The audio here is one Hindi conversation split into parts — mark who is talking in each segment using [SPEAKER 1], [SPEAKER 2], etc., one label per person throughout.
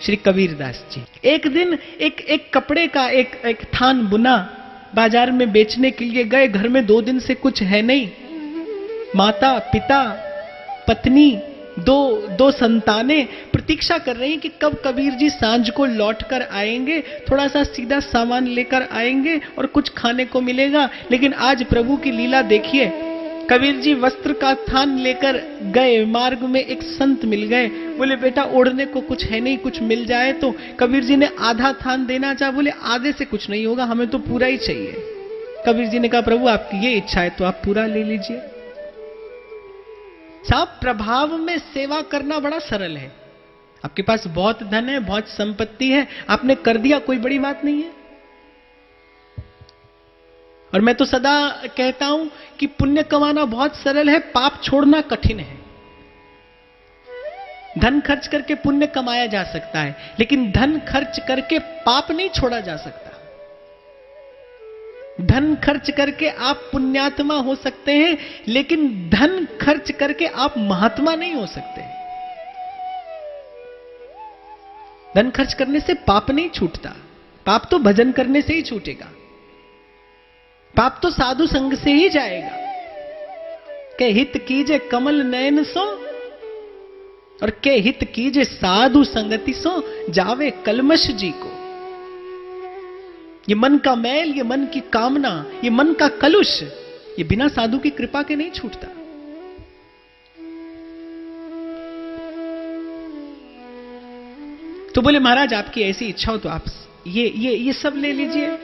[SPEAKER 1] श्री कबीरदास जी एक दिन एक कपड़े का एक थान बुना बाजार में बेचने के लिए गए। घर में 2 दिन से कुछ है नहीं। माता पिता पत्नी दो संतानें प्रतीक्षा कर रही हैं कि कब कबीर जी सांझ को लौट कर आएंगे, थोड़ा सा सीधा सामान लेकर आएंगे और कुछ खाने को मिलेगा। लेकिन आज प्रभु की लीला देखिए, कबीर जी वस्त्र का थान लेकर गए, मार्ग में एक संत मिल गए। बोले बेटा ओढ़ने को कुछ है नहीं, कुछ मिल जाए तो। कबीर जी ने आधा थान देना चाहा। बोले आधे से कुछ नहीं होगा, हमें तो पूरा ही चाहिए। कबीर जी ने कहा प्रभु आपकी ये इच्छा है तो आप पूरा ले लीजिए। साहब प्रभाव में सेवा करना बड़ा सरल है। आपके पास बहुत धन है, बहुत संपत्ति है, आपने कर दिया, कोई बड़ी बात नहीं है। और मैं तो सदा कहता हूं कि पुण्य कमाना बहुत सरल है, पाप छोड़ना कठिन है। धन खर्च करके पुण्य कमाया जा सकता है, लेकिन धन खर्च करके पाप नहीं छोड़ा जा सकता। धन खर्च करके आप पुण्यात्मा हो सकते हैं, लेकिन धन खर्च करके आप महात्मा नहीं हो सकते। धन खर्च करने से पाप नहीं छूटता, पाप तो भजन करने से ही छूटेगा, पाप तो साधु संग से ही जाएगा। के हित कीजे कमल नयन सो और के हित कीजे साधु संगति सो जावे कलमश जी को। ये मन का मैल, ये मन की कामना, ये मन का कलुष, ये बिना साधु की कृपा के नहीं छूटता। तो बोले महाराज आपकी ऐसी इच्छा हो तो आप ये सब ले लीजिए।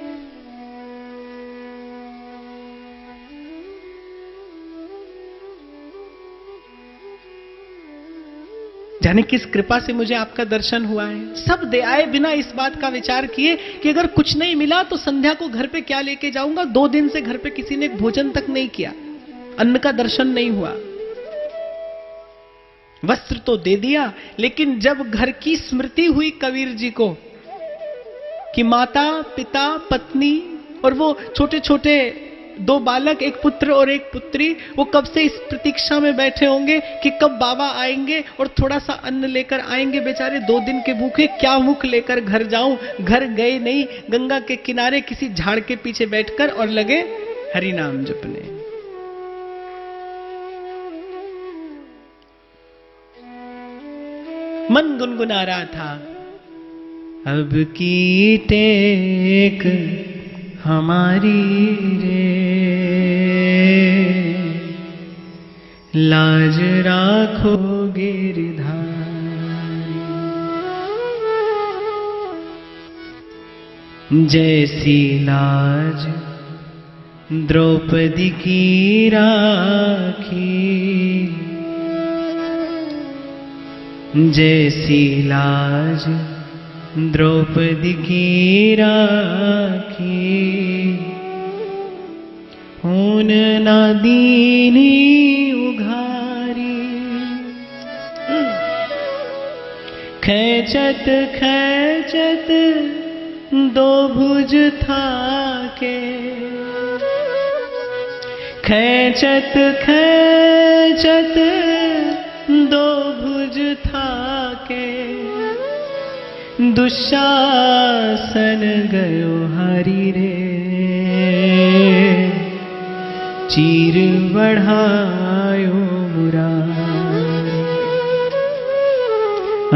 [SPEAKER 1] जाने किस कृपा से मुझे आपका दर्शन हुआ है। सब दे आए बिना इस बात का विचार किए कि अगर कुछ नहीं मिला तो संध्या को घर पे क्या लेके जाऊंगा। 2 दिन से घर पे किसी ने भोजन तक नहीं किया, अन्न का दर्शन नहीं हुआ। वस्त्र तो दे दिया, लेकिन जब घर की स्मृति हुई कबीर जी को कि माता पिता पत्नी और वो छोटे छोटे 2 बालक, एक पुत्र और एक पुत्री, वो कब से इस प्रतीक्षा में बैठे होंगे कि कब बाबा आएंगे और थोड़ा सा अन्न लेकर आएंगे। बेचारे 2 दिन के भूखे, क्या मुख लेकर घर जाऊं। घर गए नहीं, गंगा के किनारे किसी झाड़ के पीछे बैठकर और लगे हरि नाम जपने। मन गुनगुना रहा था, अब की टेक हमारी रे, लाज राखो गिरधारी। जैसी लाज द्रौपदी की राखी, जैसी लाज द्रौपदी की राखी, ऊन ना दीनी उघारी। खैचत खैचत 2 भुज थाके, खैचत खैचत 2 भुज थाके, दुशासन गयो हरि रे, चीर बढ़ायो मुरारी।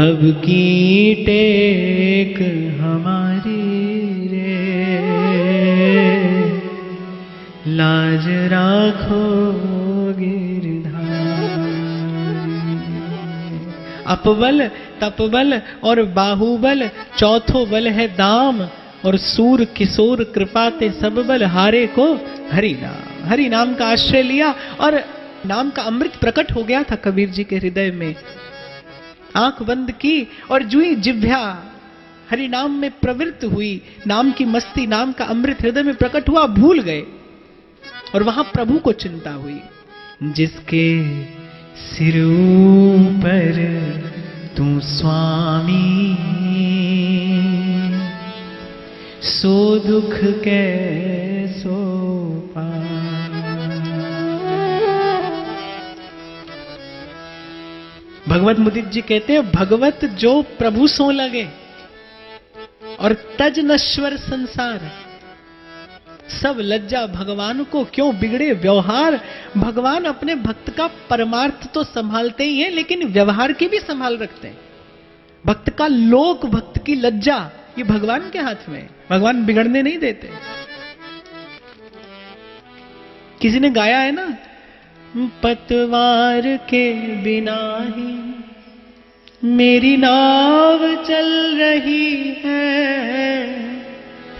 [SPEAKER 1] अब की टेक हमारी रे, लाज राखो गिरधारी। अपबल तपबल और बाहुबल, चौथो बल है दाम, और सूर किशोर कृपा ते सब बल, हारे को हरि नाम। हरि नाम का आश्रय लिया और नाम का अमृत प्रकट हो गया था कबीर जी के हृदय में। आंख बंद की और जुई जिह्वा हरि नाम में प्रवृत्त हुई, नाम की मस्ती, नाम का अमृत हृदय में प्रकट हुआ, भूल गए और वहां प्रभु को चिंता हुई। जिसके सिर ऊपर तू स्वामी, सो दुख कैसो पाए। भगवत मुदित जी कहते हैं, भगवत जो प्रभु सो लगे और तज नश्वर संसार, सब लज्जा भगवान को क्यों बिगड़े व्यवहार। भगवान अपने भक्त का परमार्थ तो संभालते ही हैं, लेकिन व्यवहार की भी संभाल रखते हैं। भक्त का लोक, भक्त की लज्जा, ये भगवान के हाथ में, भगवान बिगड़ने नहीं देते। किसी ने गाया है ना, पतवार के बिना ही मेरी नाव चल रही है,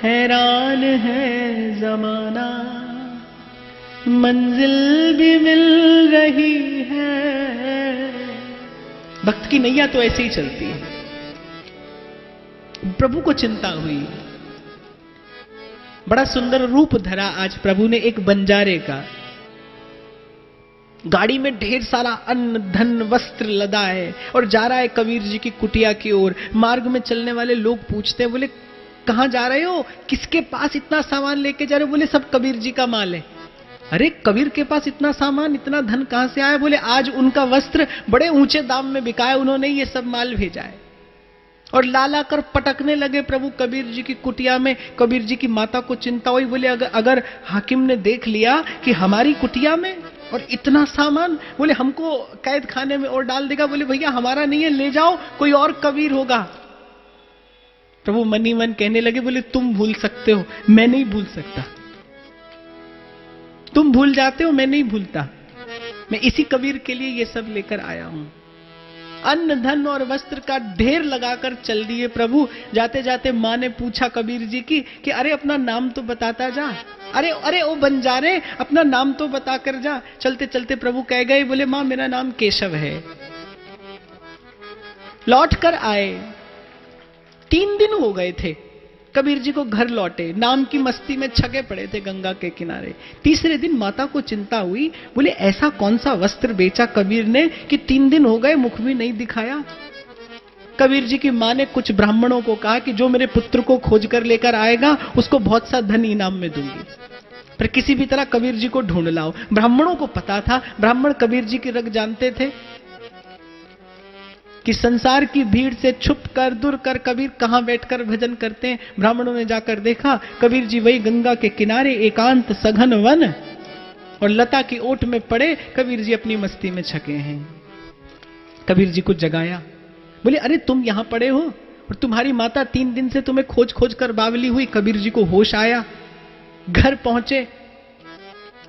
[SPEAKER 1] हैरान है जमाना, मंजिल भी मिल रही है। भक्त की नैया तो ऐसे ही चलती है। प्रभु को चिंता हुई, बड़ा सुंदर रूप धरा आज प्रभु ने एक बंजारे का। गाड़ी में ढेर सारा अन्न धन वस्त्र लदा है और जा रहा है कबीर जी की कुटिया की ओर। मार्ग में चलने वाले लोग पूछते हैं, बोले कहां जा रहे हो, किसके पास इतना सामान लेके जा रहे हो? बोले सब कबीर जी का माल है। अरे कबीर के पास इतना सामान इतना धन कहां से आया? बोले आज उनका वस्त्र बड़े ऊंचे दाम में बिका है, उन्होंने ये सब माल भेजा है। और लाला कर पटकने लगे प्रभु कबीर जी की कुटिया में। कबीर जी की माता को चिंता हुई, बोले अगर हाकिम ने देख लिया कि हमारी कुटिया में और इतना सामान, बोले हमको कैद खाने में और डाल देगा। बोले भैया हमारा नहीं है, ले जाओ, कोई और कबीर होगा। प्रभु मनी मन कहने लगे, बोले तुम भूल सकते हो, मैं नहीं भूल सकता। तुम भूल जाते हो, मैं नहीं भूलता। मैं इसी कबीर के लिए ये सब लेकर आया हूं। अन्न धन और वस्त्र का ढेर लगाकर चल दिए प्रभु। जाते जाते मां ने पूछा कबीर जी की कि अरे अपना नाम तो बताता जा, अरे अरे ओ बंजारे अपना नाम तो बता कर जा। चलते चलते प्रभु कह गए, बोले मां मेरा नाम केशव है। लौट कर आए, 3 दिन हो गए थे कबीर जी को घर लौटे, नाम की मस्ती में छगे पड़े थे गंगा के किनारे। तीसरे दिन माता को चिंता हुई, बोले ऐसा कौन सा वस्त्र बेचा कबीर ने कि 3 दिन हो गए मुख भी नहीं दिखाया। कबीर जी की मां ने कुछ ब्राह्मणों को कहा कि जो मेरे पुत्र को खोज कर लेकर आएगा उसको बहुत सा धन इनाम में दूंगी, पर किसी भी तरह कबीर जी को ढूंढ लाओ। ब्राह्मणों को पता था, ब्राह्मण कबीर जी की रग जानते थे कि संसार की भीड़ से छुप कर दूर कर कबीर कहां बैठकर भजन करते हैं। ब्राह्मणों ने जाकर देखा, कबीर जी वही गंगा के किनारे एकांत सघन वन और लता की ओट में पड़े कबीर जी अपनी मस्ती में छके हैं। कबीर जी को जगाया, बोले अरे तुम यहां पड़े हो और तुम्हारी माता 3 दिन से तुम्हें खोज खोज कर बावली हुई। कबीर जी को होश आया, घर पहुंचे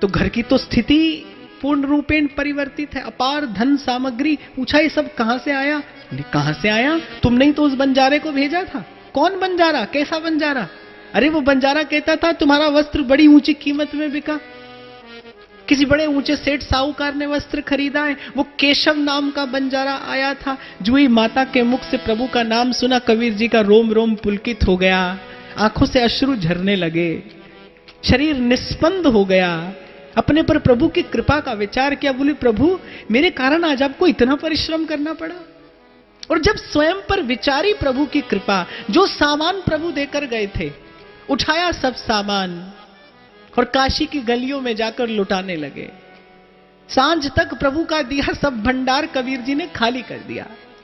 [SPEAKER 1] तो घर की तो स्थिति पूर्ण रूपेण परिवर्तित है, अपार धन सामग्री। पूछा ये सब कहां से आया? कहां से आया? तुमने ही तो उस बंजारे को भेजा था। कौन बंजारा? कैसा बंजारा? अरे वो बंजारा कहता था तुम्हारा वस्त्र बड़ी ऊंची कीमत में बिका, किसी बड़े ऊंचे सेठ साहूकार ने वस्त्र खरीदा है। वो केशव नाम का बंजारा आया था। जुई माता के मुख से प्रभु का नाम सुना, कबीर जी का रोम रोम पुलकित हो गया, आंखों से अश्रु झरने लगे, शरीर निस्पंद हो गया। अपने पर प्रभु की कृपा का विचार किया, बोले प्रभु मेरे कारण आज आपको इतना परिश्रम करना पड़ा। और जब स्वयं पर विचारी प्रभु की कृपा, जो सामान प्रभु देकर गए थे, उठाया सब सामान और काशी की गलियों में जाकर लुटाने लगे। सांझ तक प्रभु का दिया सब भंडार कबीर जी ने खाली कर दिया।